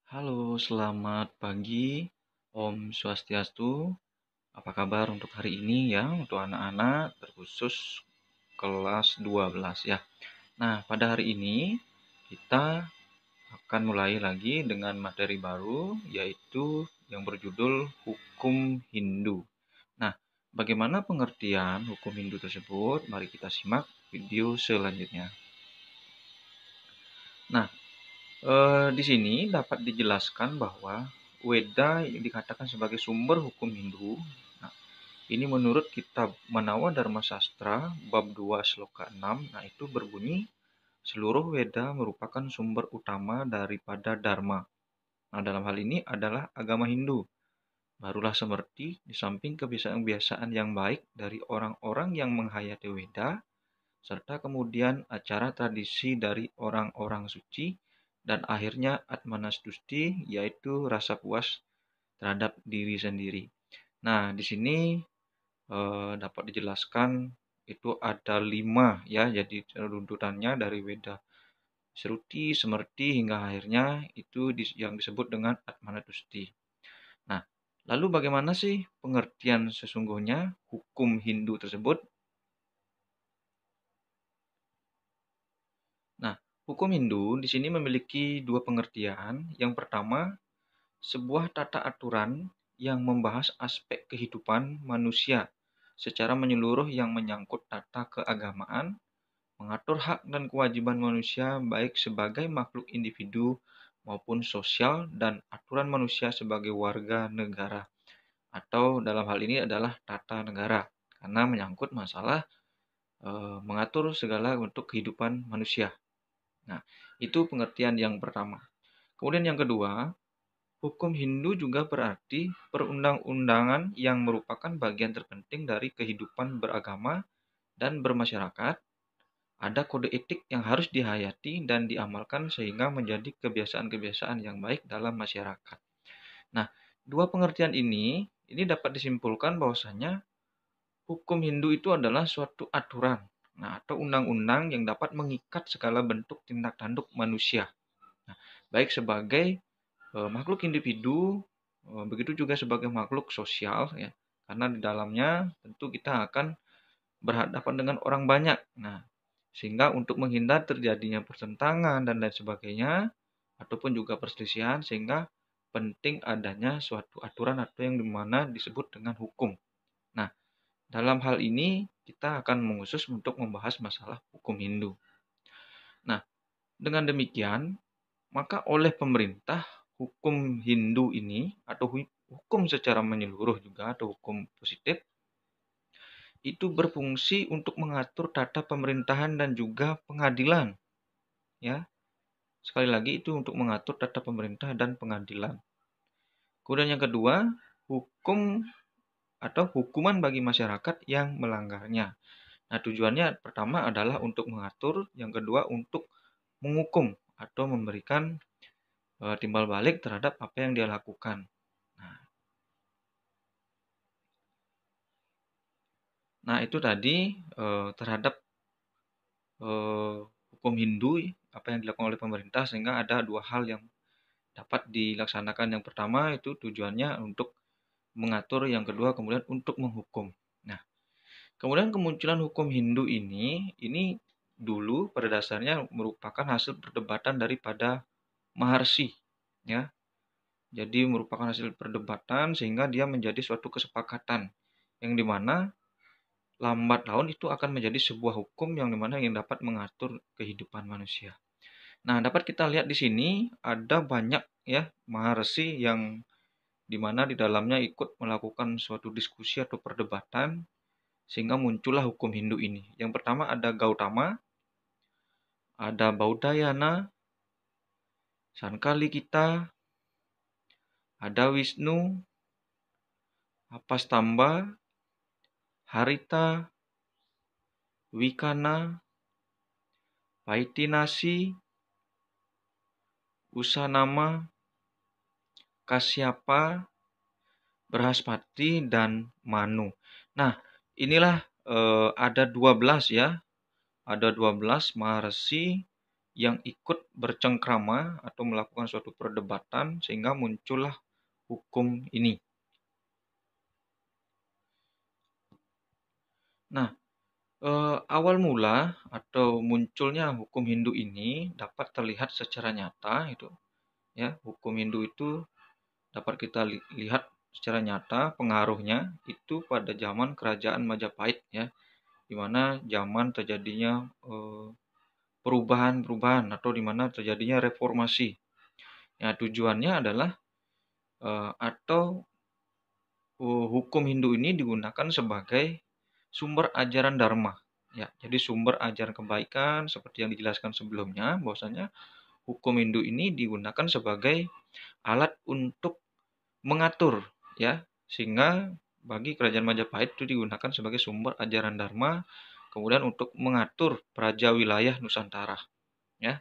Halo, selamat pagi. Om Swastiastu. Apa kabar untuk hari ini ya, untuk anak-anak, terkhusus kelas 12 ya. Nah, pada hari ini kita akan mulai lagi dengan materi baru, yaitu yang berjudul Hukum Hindu. Nah, bagaimana pengertian hukum Hindu tersebut? Mari kita simak video selanjutnya. Nah, di sini dapat dijelaskan bahwa Weda dikatakan sebagai sumber hukum Hindu. Nah, ini menurut kitab Manawa Dharma Sastra bab 2 sloka 6, nah itu berbunyi seluruh Weda merupakan sumber utama daripada Dharma. Nah, dalam hal ini adalah agama Hindu. Barulah seperti di samping kebiasaan-kebiasaan yang baik dari orang-orang yang menghayati Weda, serta kemudian acara tradisi dari orang-orang suci, dan akhirnya Atmanastuti, yaitu rasa puas terhadap diri sendiri. Nah, di sini dapat dijelaskan itu ada 5 ya, jadi runtutannya dari Weda Sruti, Semerti, hingga akhirnya itu yang disebut dengan Atmanatusti. Nah, lalu bagaimana sih pengertian sesungguhnya hukum Hindu tersebut? Nah, hukum Hindu di sini memiliki dua pengertian. Yang pertama, sebuah tata aturan yang membahas aspek kehidupan manusia secara menyeluruh yang menyangkut tata keagamaan, mengatur hak dan kewajiban manusia baik sebagai makhluk individu maupun sosial, dan aturan manusia sebagai warga negara. Atau dalam hal ini adalah tata negara, karena menyangkut masalah mengatur segala bentuk kehidupan manusia. Nah, itu pengertian yang pertama. Kemudian yang kedua, hukum Hindu juga berarti perundang-undangan yang merupakan bagian terpenting dari kehidupan beragama dan bermasyarakat. Ada kode etik yang harus dihayati dan diamalkan sehingga menjadi kebiasaan-kebiasaan yang baik dalam masyarakat. Nah, dua pengertian ini dapat disimpulkan bahwasanya hukum Hindu itu adalah suatu aturan, nah atau undang-undang yang dapat mengikat segala bentuk tindak tanduk manusia. Nah, baik sebagai makhluk individu, begitu juga sebagai makhluk sosial ya. Karena di dalamnya tentu kita akan berhadapan dengan orang banyak. Nah, sehingga untuk menghindar terjadinya pertentangan dan lain sebagainya ataupun juga perselisihan, sehingga penting adanya suatu aturan atau yang dimana disebut dengan hukum. Nah, dalam hal ini kita akan mengusus untuk membahas masalah hukum Hindu. Nah, dengan demikian, maka oleh pemerintah, hukum Hindu ini atau hukum secara menyeluruh juga atau hukum positif itu berfungsi untuk mengatur tata pemerintahan dan juga pengadilan, ya. Sekali lagi itu untuk mengatur tata pemerintah dan pengadilan. Kemudian yang kedua, hukum atau hukuman bagi masyarakat yang melanggarnya. Nah, tujuannya pertama adalah untuk mengatur, yang kedua untuk menghukum atau memberikan timbal balik terhadap apa yang dia lakukan. Nah, itu tadi terhadap hukum Hindu, apa yang dilakukan oleh pemerintah, sehingga ada dua hal yang dapat dilaksanakan. Yang pertama itu tujuannya untuk mengatur, yang kedua kemudian untuk menghukum. Nah, kemudian kemunculan hukum Hindu ini dulu pada dasarnya merupakan hasil perdebatan daripada Maharsi, ya. Jadi merupakan hasil perdebatan sehingga dia menjadi suatu kesepakatan yang dimana lambat laun itu akan menjadi sebuah hukum yang dimana yang dapat mengatur kehidupan manusia. Nah, dapat kita lihat di sini ada banyak ya Maharsi yang dimana di dalamnya ikut melakukan suatu diskusi atau perdebatan sehingga muncullah hukum Hindu ini. Yang pertama ada Gautama, ada Baudayana, Sankalikita, ada Wisnu, Apastamba, Harita, Wikana, Paitinasi, Usanama, Kasyapa, Brahaspati, dan Manu. Nah, inilah ada 12 ya. Ada 12 Maharsi yang ikut bercengkrama atau melakukan suatu perdebatan sehingga muncullah hukum ini. Nah, awal mula atau munculnya hukum Hindu ini dapat terlihat secara nyata itu ya. Hukum Hindu itu dapat kita lihat secara nyata pengaruhnya itu pada zaman kerajaan Majapahit ya, di mana zaman terjadinya perubahan-perubahan atau di mana terjadinya reformasi. Ya, tujuannya adalah hukum Hindu ini digunakan sebagai sumber ajaran dharma. Ya, jadi sumber ajaran kebaikan seperti yang dijelaskan sebelumnya, bahwasanya hukum Hindu ini digunakan sebagai alat untuk mengatur ya, sehingga bagi kerajaan Majapahit itu digunakan sebagai sumber ajaran dharma, kemudian untuk mengatur praja wilayah Nusantara ya.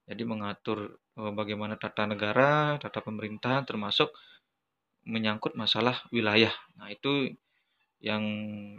Jadi mengatur bagaimana tata negara, tata pemerintahan termasuk menyangkut masalah wilayah. Nah, itu yang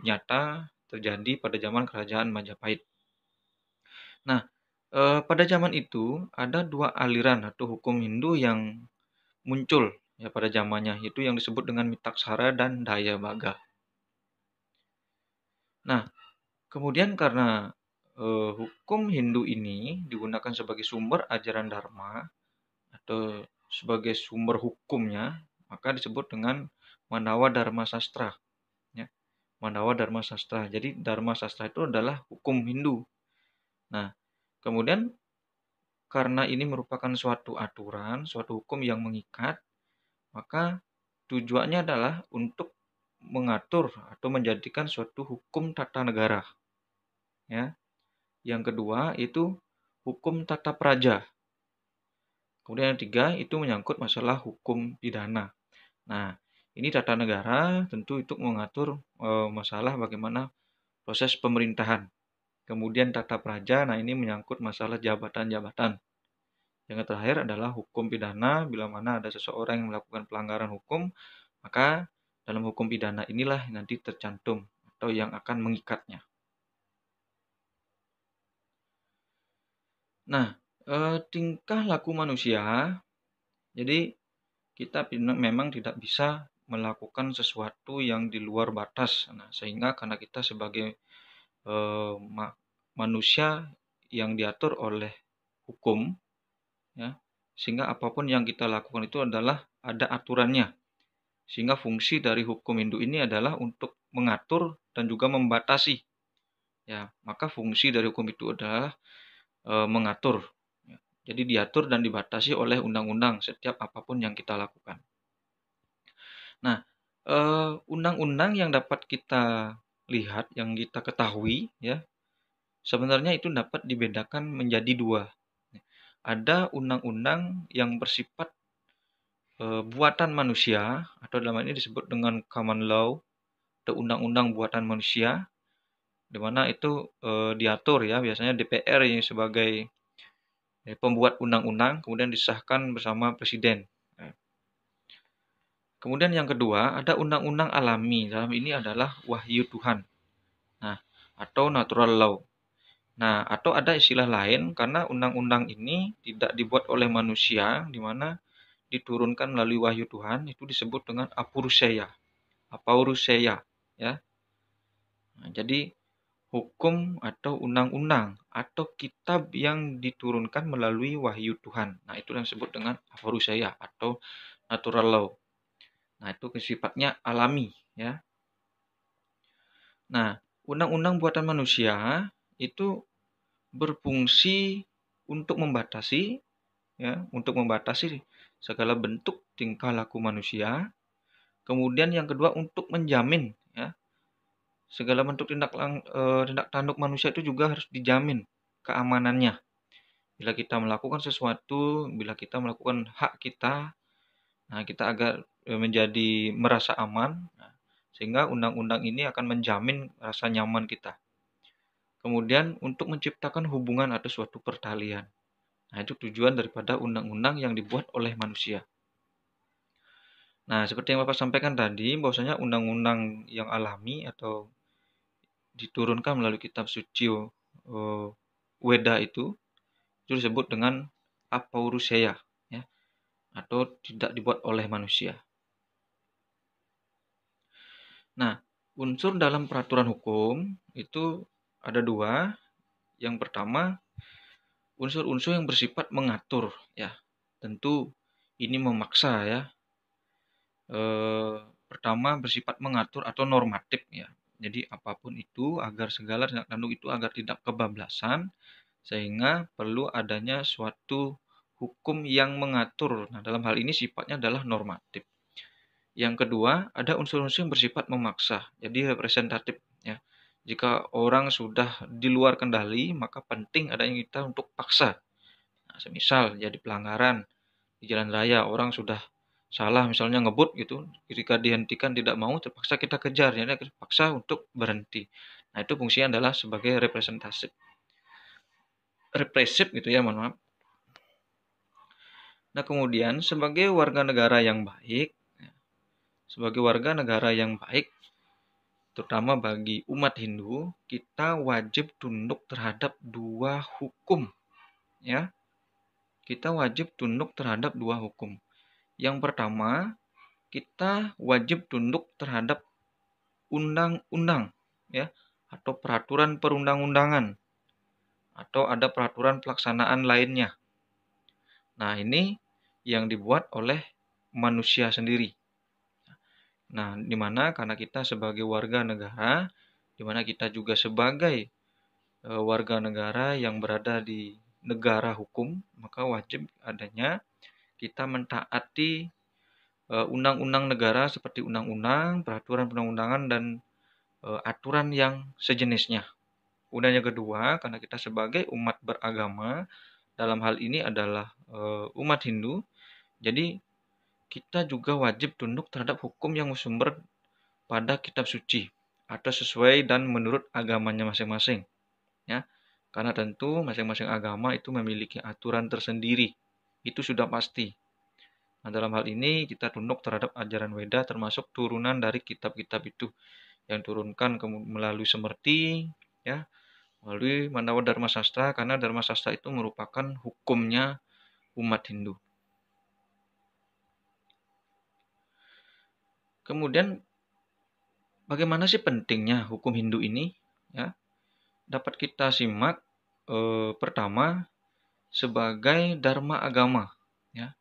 nyata terjadi pada zaman kerajaan Majapahit. Nah, pada zaman itu ada dua aliran atau hukum Hindu yang muncul ya pada zamannya, yaitu yang disebut dengan Mitaksara dan Dayabaga. Nah, kemudian karena hukum Hindu ini digunakan sebagai sumber ajaran dharma atau sebagai sumber hukumnya, maka disebut dengan Mandawa Dharma Sastra. Ya. Mandawa Dharma Sastra. Jadi Dharma Sastra itu adalah hukum Hindu. Nah, kemudian karena ini merupakan suatu aturan, suatu hukum yang mengikat, maka tujuannya adalah untuk mengatur atau menjadikan suatu hukum tata negara. Ya. Yang kedua itu hukum tata praja. Kemudian yang ketiga itu menyangkut masalah hukum pidana. Nah, ini tata negara tentu untuk mengatur masalah bagaimana proses pemerintahan. Kemudian tata praja, nah ini menyangkut masalah jabatan-jabatan. Yang terakhir adalah hukum pidana, bila mana ada seseorang yang melakukan pelanggaran hukum, maka dalam hukum pidana inilah nanti tercantum atau yang akan mengikatnya. Nah, tingkah laku manusia, jadi kita memang tidak bisa melakukan sesuatu yang di luar batas. Nah, sehingga karena kita sebagai manusia yang diatur oleh hukum, ya, sehingga apapun yang kita lakukan itu adalah ada aturannya. Sehingga fungsi dari hukum Hindu ini adalah untuk mengatur dan juga membatasi. Ya, maka fungsi dari hukum itu adalah mengatur. Ya. Jadi diatur dan dibatasi oleh undang-undang setiap apapun yang kita lakukan. Nah, undang-undang yang dapat kita lihat, yang kita ketahui, ya, sebenarnya itu dapat dibedakan menjadi dua. Ada undang-undang yang bersifat buatan manusia, atau dalam hal ini disebut dengan common law, atau undang-undang buatan manusia, di mana itu diatur ya, biasanya DPR yang sebagai pembuat undang-undang, kemudian disahkan bersama presiden. Kemudian yang kedua, ada undang-undang alami. Dalam ini adalah wahyu Tuhan. Nah, atau natural law. Nah, atau ada istilah lain karena undang-undang ini tidak dibuat oleh manusia, di mana diturunkan melalui wahyu Tuhan, itu disebut dengan apauruseia. Apauruseia, ya. Nah, jadi hukum atau undang-undang atau kitab yang diturunkan melalui wahyu Tuhan. Nah, itu yang disebut dengan apauruseia atau natural law. Nah, itu sifatnya alami, ya. Nah, undang-undang buatan manusia itu berfungsi untuk membatasi, ya, untuk membatasi segala bentuk tingkah laku manusia. Kemudian yang kedua untuk menjamin, ya, segala bentuk tindak tanduk manusia itu juga harus dijamin keamanannya. Bila kita melakukan sesuatu, bila kita melakukan hak kita, nah kita agar menjadi merasa aman, nah, sehingga undang-undang ini akan menjamin rasa nyaman kita. Kemudian untuk menciptakan hubungan atau suatu pertalian. Nah, itu tujuan daripada undang-undang yang dibuat oleh manusia. Nah, seperti yang Bapak sampaikan tadi, bahwasanya undang-undang yang alami atau diturunkan melalui kitab suci Weda itu Itu disebut dengan apauruseia, ya, atau tidak dibuat oleh manusia. Nah, unsur dalam peraturan hukum itu ada dua. Yang pertama, unsur-unsur yang bersifat mengatur, ya. Tentu ini memaksa, ya. Pertama bersifat mengatur atau normatif, ya. Jadi apapun itu agar segala tindak tanduk itu agar tidak kebablasan, sehingga perlu adanya suatu hukum yang mengatur. Nah, dalam hal ini sifatnya adalah normatif. Yang kedua, ada unsur-unsur yang bersifat memaksa, jadi representatif, ya. Jika orang sudah di luar kendali, maka penting adanya kita untuk paksa. Nah, semisal jadi pelanggaran di jalan raya, orang sudah salah misalnya ngebut gitu, ketika dihentikan tidak mau, terpaksa kita kejar, jadi kita paksa untuk berhenti. Nah, itu fungsinya adalah sebagai represif gitu ya, mohon maaf. Nah, kemudian sebagai warga negara yang baik, terutama bagi umat Hindu, kita wajib tunduk terhadap dua hukum, ya. Kita wajib tunduk terhadap dua hukum. Yang pertama, kita wajib tunduk terhadap undang-undang, ya, atau peraturan perundang-undangan, atau ada peraturan pelaksanaan lainnya. Nah, ini yang dibuat oleh manusia sendiri. Nah, di mana karena kita sebagai warga negara, di mana kita juga sebagai warga negara yang berada di negara hukum, maka wajib adanya kita mentaati undang-undang negara seperti undang-undang, peraturan perundang-undangan, dan aturan yang sejenisnya. Kemudian yang kedua, karena kita sebagai umat beragama, dalam hal ini adalah umat Hindu, jadi kita juga wajib tunduk terhadap hukum yang bersumber pada kitab suci atau sesuai dan menurut agamanya masing-masing, ya. Karena tentu masing-masing agama itu memiliki aturan tersendiri. Itu sudah pasti. Nah, dalam hal ini kita tunduk terhadap ajaran Weda termasuk turunan dari kitab-kitab itu yang turunkan melalui Semerti, ya, melalui Mandawa Dharma Sastra, karena Dharma Sastra itu merupakan hukumnya umat Hindu. Kemudian bagaimana sih pentingnya hukum Hindu ini? Ya, dapat kita simak pertama sebagai dharma agama, ya,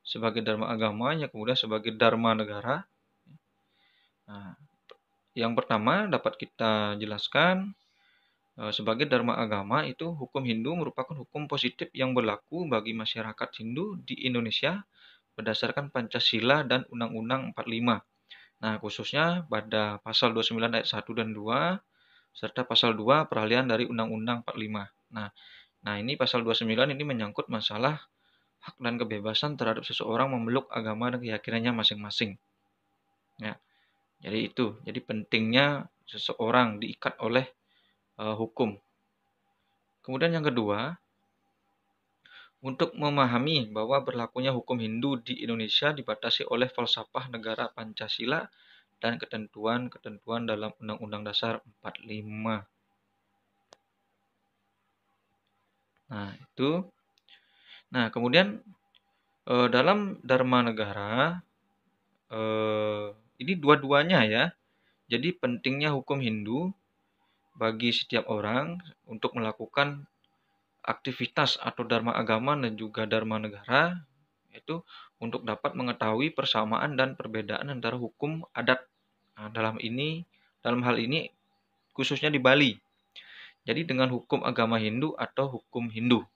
sebagai dharma agama, ya, kemudian sebagai dharma negara. Nah, yang pertama dapat kita jelaskan sebagai dharma agama itu hukum Hindu merupakan hukum positif yang berlaku bagi masyarakat Hindu di Indonesia berdasarkan Pancasila dan Undang-Undang 45. Nah, khususnya pada pasal 29 ayat 1 dan 2 serta pasal 2 peralihan dari Undang-Undang 45. Nah, ini pasal 29 ini menyangkut masalah hak dan kebebasan terhadap seseorang memeluk agama dan keyakinannya masing-masing. Ya. Jadi pentingnya seseorang diikat oleh hukum. Kemudian yang kedua, untuk memahami bahwa berlakunya hukum Hindu di Indonesia dibatasi oleh falsafah negara Pancasila dan ketentuan-ketentuan dalam Undang-Undang Dasar 45. Nah, itu. Nah, kemudian dalam Dharma Negara ini dua-duanya, ya. Jadi pentingnya hukum Hindu bagi setiap orang untuk melakukan aktivitas atau dharma agama dan juga dharma negara, yaitu untuk dapat mengetahui persamaan dan perbedaan antara hukum adat. Nah, dalam hal ini khususnya di Bali. Jadi dengan hukum agama Hindu atau hukum Hindu.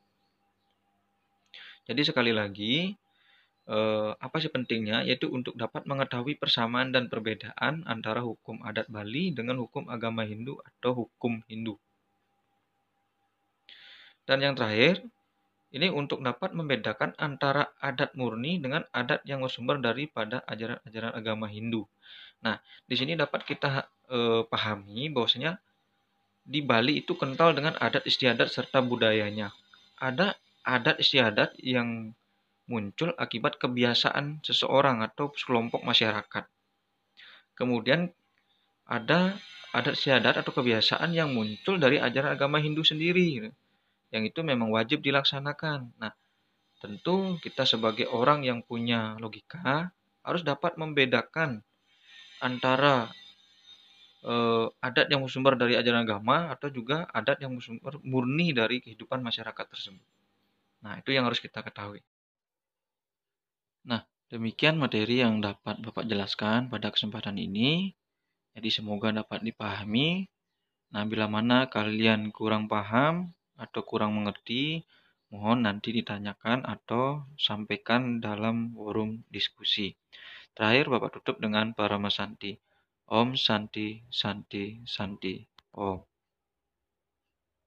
Jadi sekali lagi, apa sih pentingnya? Yaitu untuk dapat mengetahui persamaan dan perbedaan antara hukum adat Bali dengan hukum agama Hindu atau hukum Hindu. Dan yang terakhir, ini untuk dapat membedakan antara adat murni dengan adat yang bersumber daripada ajaran-ajaran agama Hindu. Nah, di sini dapat kita pahami bahwasanya di Bali itu kental dengan adat istiadat serta budayanya. Ada adat istiadat yang muncul akibat kebiasaan seseorang atau sekelompok masyarakat. Kemudian ada adat istiadat atau kebiasaan yang muncul dari ajaran agama Hindu sendiri. yang itu memang wajib dilaksanakan. Nah, tentu kita sebagai orang yang punya logika harus dapat membedakan antara adat yang bersumber dari ajaran agama atau juga adat yang bersumber murni dari kehidupan masyarakat tersebut. Nah, itu yang harus kita ketahui. Nah, demikian materi yang dapat Bapak jelaskan pada kesempatan ini. Jadi semoga dapat dipahami. Nah, bila mana kalian kurang paham atau kurang mengerti, mohon nanti ditanyakan atau sampaikan dalam forum diskusi. Terakhir, Bapak tutup dengan Parama Santi. Om Santi Santi Santi Om.